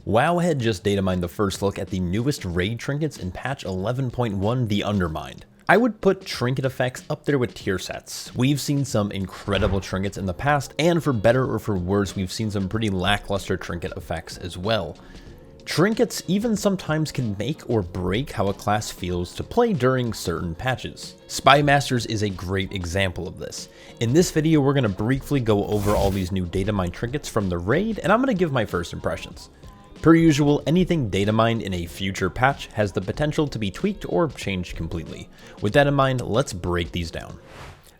WoWhead just data mined the first look at the newest raid trinkets in patch 11.1, the Undermined. I would put trinket effects up there with tier sets. We've seen some incredible trinkets in the past, and for better or for worse, we've seen some pretty lackluster trinket effects as well. Trinkets even sometimes can make or break how a class feels to play during certain patches. Spy Masters is a great example of this. In this video, we're going to briefly go over all these new data mined trinkets from the raid, and I'm going to give my first impressions. Per usual, anything data mined in a future patch has the potential to be tweaked or changed completely. With that in mind, let's break these down.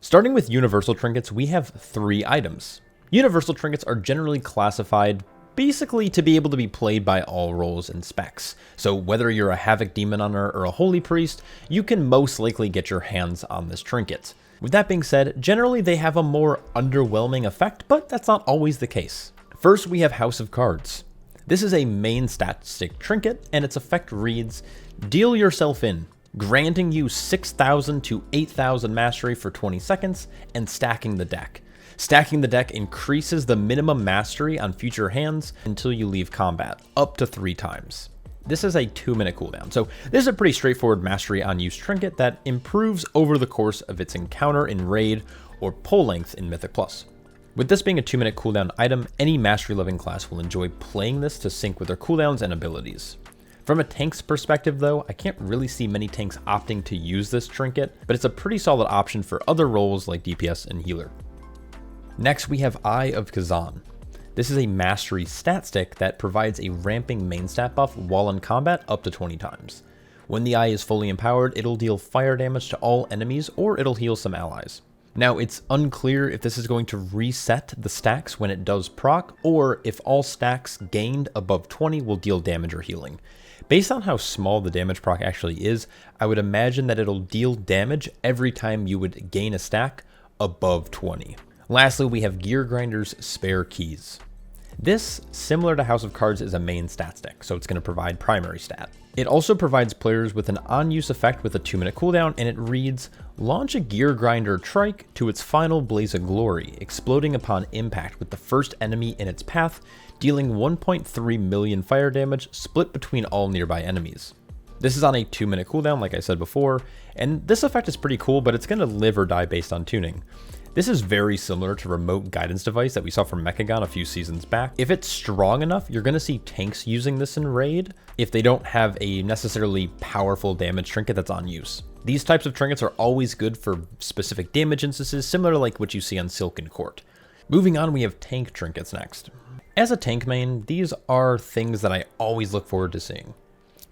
Starting with universal trinkets, we have 3 items. Universal trinkets are generally classified basically to be able to be played by all roles and specs. So whether you're a Havoc Demon Hunter or a Holy Priest, you can most likely get your hands on this trinket. With that being said, generally they have a more underwhelming effect, but that's not always the case. First, we have House of Cards. This is a main stat stick trinket, and its effect reads, deal yourself in, granting you 6,000 to 8,000 mastery for 20 seconds, and stacking the deck. Stacking the deck increases the minimum mastery on future hands until you leave combat, up to 3 times. This is a 2-minute cooldown, so this is a pretty straightforward mastery on use trinket that improves over the course of its encounter in raid or pull length in Mythic Plus. With this being a 2-minute cooldown item, any mastery loving class will enjoy playing this to sync with their cooldowns and abilities. From a tank's perspective though, I can't really see many tanks opting to use this trinket, but it's a pretty solid option for other roles like DPS and healer. Next, we have Eye of Kazan. This is a mastery stat stick that provides a ramping main stat buff while in combat up to 20 times. When the eye is fully empowered, it'll deal fire damage to all enemies or it'll heal some allies. Now, it's unclear if this is going to reset the stacks when it does proc, or if all stacks gained above 20 will deal damage or healing. Based on how small the damage proc actually is, I would imagine that it'll deal damage every time you would gain a stack above 20. Lastly, we have Gear Grinder's Spare Keys. This, similar to House of Cards, is a main stat stick, so it's going to provide primary stat. It also provides players with an on-use effect with a 2-minute cooldown, and it reads, launch a Gear Grinder trike to its final blaze of glory, exploding upon impact with the first enemy in its path, dealing 1.3 million fire damage split between all nearby enemies. This is on a 2-minute cooldown, like I said before, and this effect is pretty cool, but it's going to live or die based on tuning. This is very similar to Remote Guidance Device that we saw from Mechagon a few seasons back. If it's strong enough, you're going to see tanks using this in raid if they don't have a necessarily powerful damage trinket that's on use. These types of trinkets are always good for specific damage instances, similar to like what you see on Silken Court. Moving on, we have tank trinkets next. As a tank main, these are things that I always look forward to seeing.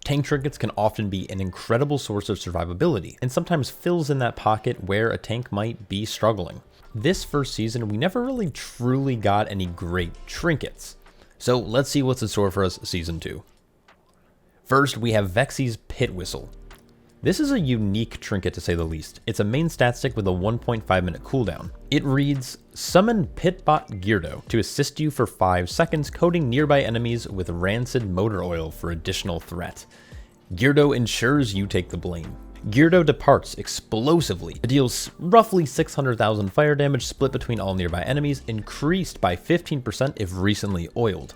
Tank trinkets can often be an incredible source of survivability, and sometimes fills in that pocket where a tank might be struggling. This first season, we never really truly got any great trinkets. So let's see what's in store for us season 2. First, we have Vexy's Pit Whistle. This is a unique trinket to say the least. It's a main stat stick with a 1.5-minute cooldown. It reads, summon Pitbot Geardo to assist you for 5 seconds, coating nearby enemies with rancid motor oil for additional threat. Geardo ensures you take the blame. Geardo departs explosively. It deals roughly 600,000 fire damage split between all nearby enemies, increased by 15% if recently oiled.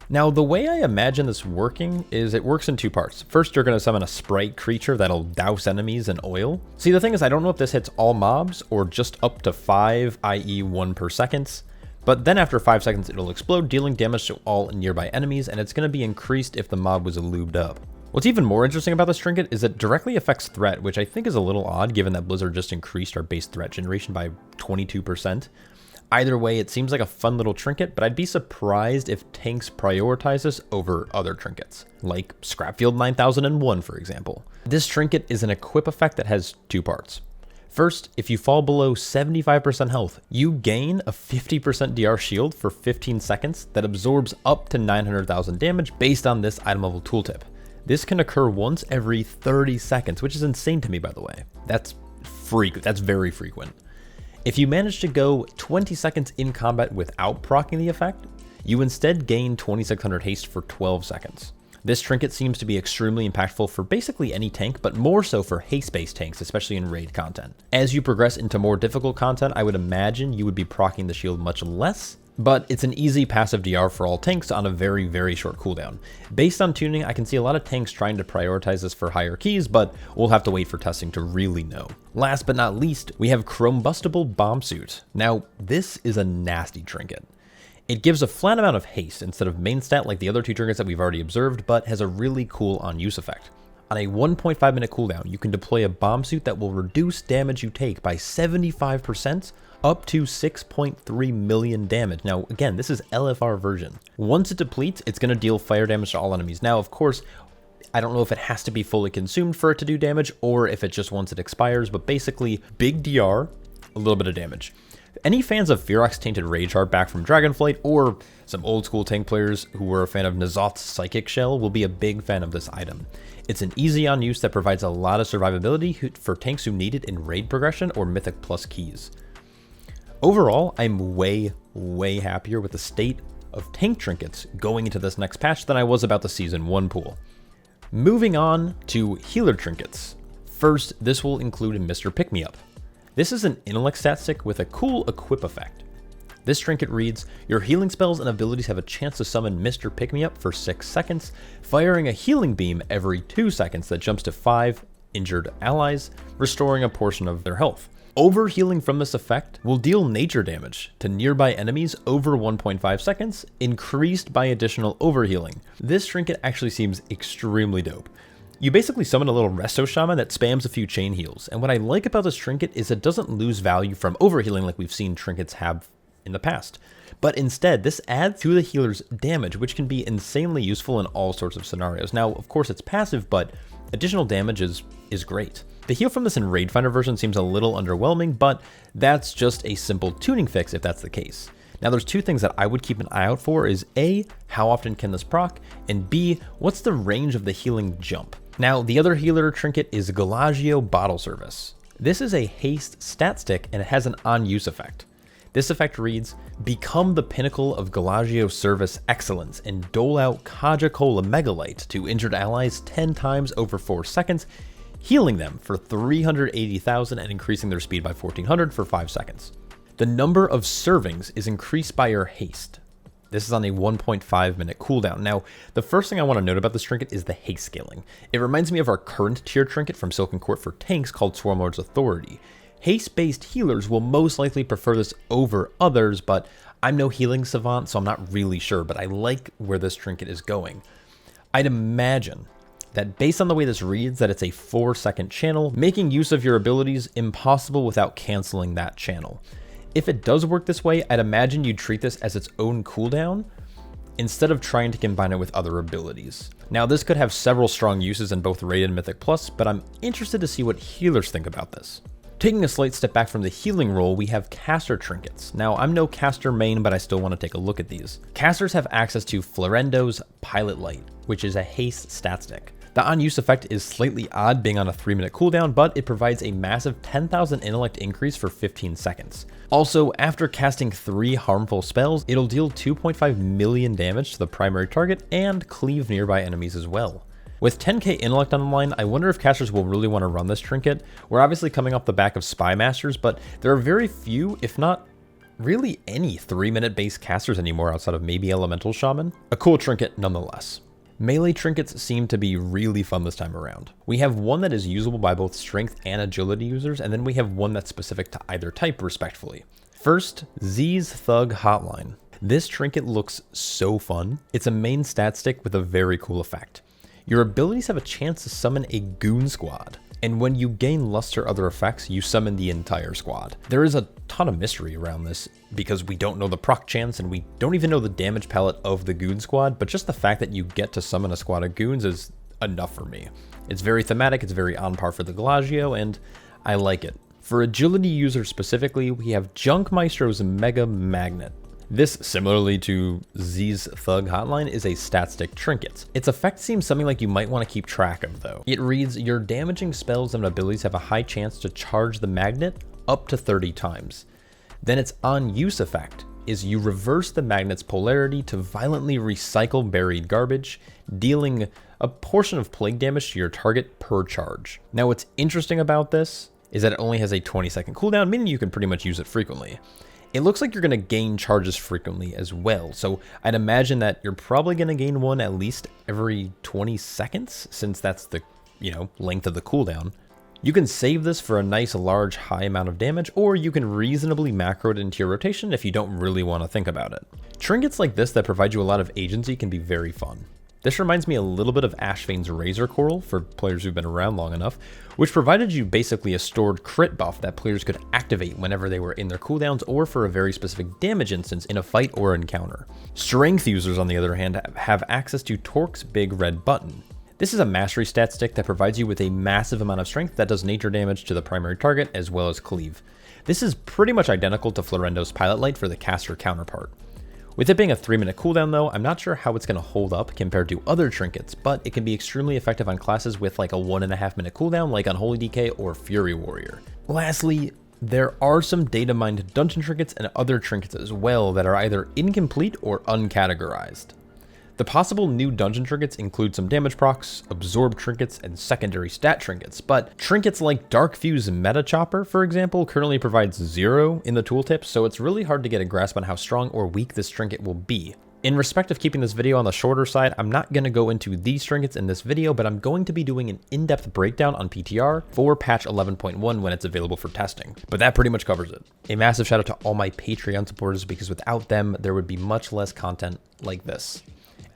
Now, the way I imagine this working is it works in 2 parts. First, you're going to summon a sprite creature that'll douse enemies in oil. See, the thing is, I don't know if this hits all mobs or just up to 5, i.e. 1 per second. But then after 5 seconds, it'll explode, dealing damage to all nearby enemies, and it's going to be increased if the mob was lubed up. What's even more interesting about this trinket is it directly affects threat, which I think is a little odd given that Blizzard just increased our base threat generation by 22%. Either way, it seems like a fun little trinket, but I'd be surprised if tanks prioritize this over other trinkets, like Scrapfield 9001 for example. This trinket is an equip effect that has 2 parts. First, if you fall below 75% health, you gain a 50% DR shield for 15 seconds that absorbs up to 900,000 damage based on this item level tooltip. This can occur once every 30 seconds, which is insane to me, by the way. That's very frequent. If you manage to go 20 seconds in combat without proccing the effect, you instead gain 2600 haste for 12 seconds. This trinket seems to be extremely impactful for basically any tank, but more so for haste-based tanks, especially in raid content. As you progress into more difficult content, I would imagine you would be proccing the shield much less, but it's an easy passive DR for all tanks on a very, very short cooldown. Based on tuning, I can see a lot of tanks trying to prioritize this for higher keys, but we'll have to wait for testing to really know. Last but not least, we have Chromebustible Bomb Suit. Now, this is a nasty trinket. It gives a flat amount of haste instead of main stat like the other two trinkets that we've already observed, but has a really cool on-use effect. On a 1.5 minute cooldown, you can deploy a bomb suit that will reduce damage you take by 75%, up to 6.3 million damage. Now, again, this is LFR version. Once it depletes, it's going to deal fire damage to all enemies. Now, of course, I don't know if it has to be fully consumed for it to do damage, or if it just once it expires, but basically, big DR, a little bit of damage. Any fans of Ferox Tainted Rageheart back from Dragonflight, or some old school tank players who were a fan of N'Zoth's Psychic Shell will be a big fan of this item. It's an easy on use that provides a lot of survivability for tanks who need it in raid progression or Mythic Plus keys. Overall, I'm way happier with the state of tank trinkets going into this next patch than I was about the Season 1 pool. Moving on to healer trinkets. First, this will include Mr. Pick-Me-Up. This is an intellect stat stick with a cool equip effect. This trinket reads, your healing spells and abilities have a chance to summon Mr. Pick-Me-Up for 6 seconds, firing a healing beam every 2 seconds that jumps to 5 injured allies, restoring a portion of their health. Overhealing from this effect will deal nature damage to nearby enemies over 1.5 seconds, increased by additional overhealing. This trinket actually seems extremely dope. You basically summon a little resto shaman that spams a few chain heals, and what I like about this trinket is it doesn't lose value from overhealing like we've seen trinkets have in the past. But instead, this adds to the healer's damage, which can be insanely useful in all sorts of scenarios. Now, of course, it's passive, but additional damage is great. The heal from this in Raid Finder version seems a little underwhelming, but that's just a simple tuning fix if that's the case. Now, there's two things that I would keep an eye out for is A, how often can this proc, and B, what's the range of the healing jump? Now, the other healer trinket is Galagio Bottle Service. This is a haste stat stick and it has an on-use effect. This effect reads, become the pinnacle of Galagio service excellence and dole out Kaja Cola Megalite to injured allies 10 times over 4 seconds, healing them for 380,000 and increasing their speed by 1400 for 5 seconds. The number of servings is increased by your haste. This is on a 1.5 minute cooldown. Now, the first thing I want to note about this trinket is the haste scaling. It reminds me of our current tier trinket from Silken Court for tanks called Swarmlord's Authority. Haste-based healers will most likely prefer this over others, but I'm no healing savant, so I'm not really sure, but I like where this trinket is going. I'd imagine that based on the way this reads, that it's a 4-second channel, making use of your abilities impossible without canceling that channel. If it does work this way, I'd imagine you'd treat this as its own cooldown instead of trying to combine it with other abilities. Now, this could have several strong uses in both Raid and Mythic Plus, but I'm interested to see what healers think about this. Taking a slight step back from the healing role, we have caster trinkets. Now, I'm no caster main, but I still want to take a look at these. Casters have access to Florendo's Pilot Light, which is a haste stat stick. The on-use effect is slightly odd being on a 3-minute cooldown, but it provides a massive 10,000 intellect increase for 15 seconds. Also, after casting 3 harmful spells, it'll deal 2.5 million damage to the primary target and cleave nearby enemies as well. With 10k intellect on the line, I wonder if casters will really want to run this trinket. We're obviously coming off the back of Spy Masters, but there are very few, if not really any 3-minute base casters anymore outside of maybe Elemental Shaman. A cool trinket nonetheless. Melee trinkets seem to be really fun this time around. We have one that is usable by both strength and agility users, and then we have one that's specific to either type respectively. First, Z's Thug Hotline. This trinket looks so fun. It's a main stat stick with a very cool effect. Your abilities have a chance to summon a goon squad, and when you gain lust or other effects, you summon the entire squad. There is a ton of mystery around this because we don't know the proc chance and we don't even know the damage palette of the goon squad, but just the fact that you get to summon a squad of goons is enough for me. It's very thematic, it's very on par for the Galagio, and I like it. For agility users specifically, we have Junk Maestro's Mega Magnet. This, similarly to Z's Thug Hotline, is a stat stick trinket. Its effect seems something like you might want to keep track of though. It reads, your damaging spells and abilities have a high chance to charge the magnet up to 30 times. Then its on-use effect is you reverse the magnet's polarity to violently recycle buried garbage, dealing a portion of plague damage to your target per charge. Now, what's interesting about this is that it only has a 20-second cooldown, meaning you can pretty much use it frequently. It looks like you're going to gain charges frequently as well, so I'd imagine that you're probably going to gain one at least every 20 seconds, since that's the, length of the cooldown. You can save this for a nice large high amount of damage, or you can reasonably macro it into your rotation if you don't really want to think about it. Trinkets like this that provide you a lot of agency can be very fun. This reminds me a little bit of Ashvane's Razor Coral for players who've been around long enough, which provided you basically a stored crit buff that players could activate whenever they were in their cooldowns or for a very specific damage instance in a fight or encounter. Strength users, on the other hand, have access to Torque's Big Red Button. This is a mastery stat stick that provides you with a massive amount of strength that does nature damage to the primary target as well as cleave. This is pretty much identical to Florendo's Pilot Light for the caster counterpart. With it being a 3-minute cooldown though, I'm not sure how it's going to hold up compared to other trinkets, but it can be extremely effective on classes with like a 1.5-minute cooldown like Unholy DK or Fury Warrior. Lastly, there are some data mined dungeon trinkets and other trinkets as well that are either incomplete or uncategorized. The possible new dungeon trinkets include some damage procs, absorb trinkets, and secondary stat trinkets, but trinkets like Dark Fuse Meta Chopper, for example, currently provides 0 in the tooltips, so it's really hard to get a grasp on how strong or weak this trinket will be. In respect of keeping this video on the shorter side, I'm not going to go into these trinkets in this video, but I'm going to be doing an in-depth breakdown on PTR for patch 11.1 when it's available for testing. But that pretty much covers it. A massive shout out to all my Patreon supporters, because without them, there would be much less content like this.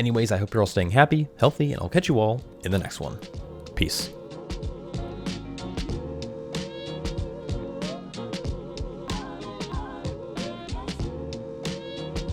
Anyways, I hope you're all staying happy, healthy, and I'll catch you all in the next one. Peace.